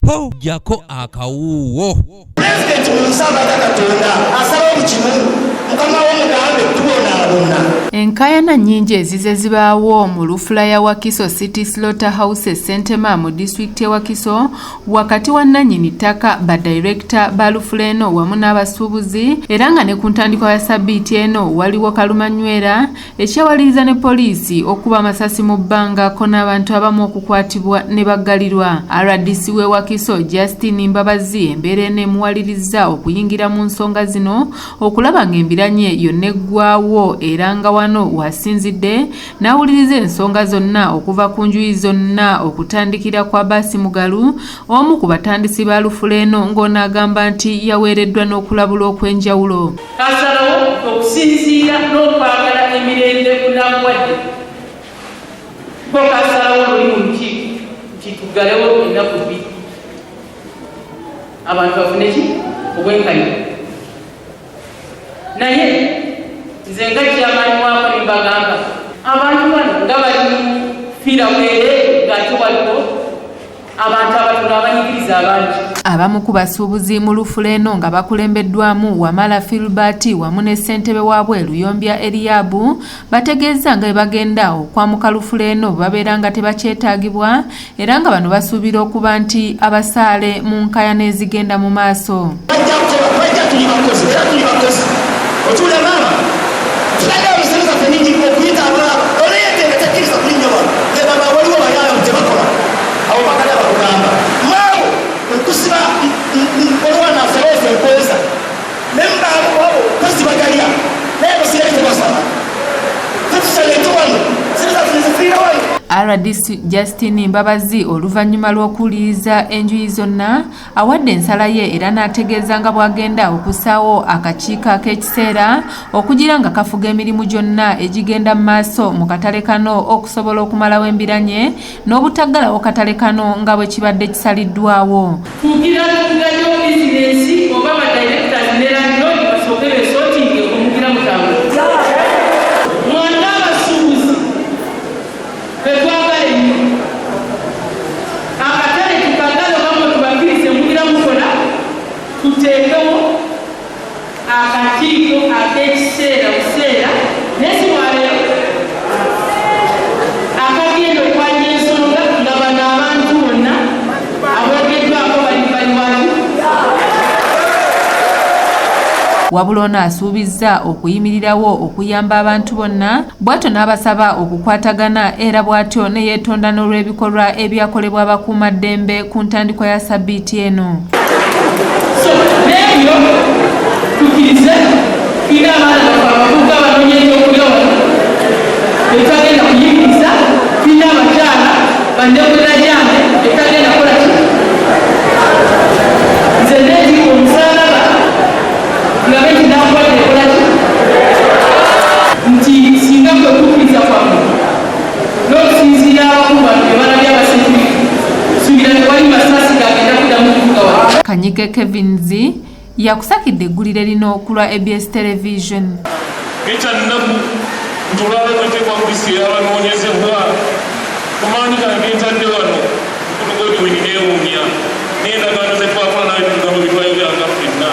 po jako akawuwo. President Musaba Katonda asaba obukimu mukama w'omugambe tubonaabona. Enkayana nnyingi ezize zibaawo mu lufula ya Wakiso City Slaughterhouse Sentema mu disitulikiti ya Wakiso wakati wa nannyini ttaka badirekita ba lufula eno wamu n'abasuubuzi, era nga ne ku ntandikwa ya ssabbiiti eno waliwo kalumanywera ekyewaliriza ne poliisi okuba amasasi mu bbanga ko n'abantu abamu okukwatibwa ne baggalirwa. RDC w'e Wakiso Justin Mbabazi embeera eno emuwaliriza okuyingira mu nsonga zino okulaba ng'embiranye yonna eggwaawo era nga wano wasinzidde n'awuliriza ensonga zonna okuva ku njuyi zonna okutandikira kwa Baasi Mugalu omu ku batandisi ba lufula eno ng'onaagamba nti yaweereddwa n'okulabula okw'enjawulo. Kasalawo okusinziira n'okwagala emirembe kunamuwadde ko kasalawo luli mu lukiiko nti tuggalewo ennaku bbiri abantu bafune ki obwenkanya. Naye nze nga kyamaanyi wako ne mbagamba abantu bano nga bali fiira bwere ng'ate waliwo abantu abatono abanyigiriza abangi. Abamu ku basuubuzi mu lufula eno nga bakulembeddwamu Wamala Filbert wamu ne ssentebe waabwe Luyombya Eliabu bategeeza nga bwe bagenda okwamuka lufula eno babeera nga tebakyetaagibwa era nga bano basuubira okuba nti abasaale mu nkayana ezigenda mu maaso. RDC Justin Mbabazi oluvannyuma lw'okuwuliriza enjuyi zonna awadde ensala ye era n'ategeeza nga bw'agenda okusaawo akakiiko ak'ekiseera okugira nga kafuga emirimu gyonna egigenda mu maaso mu katale kano okusobola okumalawo embiranye n'obutaggalawo katale kano nga bwe kibadde kisaliddwawo. Kugira tugayo bizinesi oba badirectors ne landlord basooke beesootinge okumugira mutambula. Mwana abasuubuzi betwagale nnyo akatale tukagale obamu tubakirize mugira mukola tuteekewo akakiiko ak'ekiseera buseera nesiwaleero akagenda okwanja ensonga nga bano abantu bonna aboogeddwako baliwaki. Wabula ono asuubizza okuyimirirawo okuyamba abantu bonna bw'atyo n'abasaba okukwatagana era bw'atyo ne yeetonda n'olw'ebikolwa ebyakolebwa abakuumaddembe ku ntandikwa ya ssabbiiti eno. So n'ebyo tukkirize tulina abaana bafe abavubuka abanoonya ebyokulya wano betagenda kuyimiriza, tulina abakyala bandekulajambe betagenda kukola ki. Nze neeti omusalaba tulabe nti nakuwadde ekola ki nti singa kwekukkiriza kwammwe n'okusinziira abakulu bano be balabye abasekuli suubira tewali masasi gagenda kuddamu kuvuga wano. Kanyike Kevinzi yakusakidde eggulire lino okulwa ABS Television. Ekyannaku ntulaba twetekwa kulisi y'abanoonyezebwa kumaanyi gange ntadde wano kutugodi wenineewuunya n'endagaano zetwakola nawe tugambo bitwayo byanga ffenna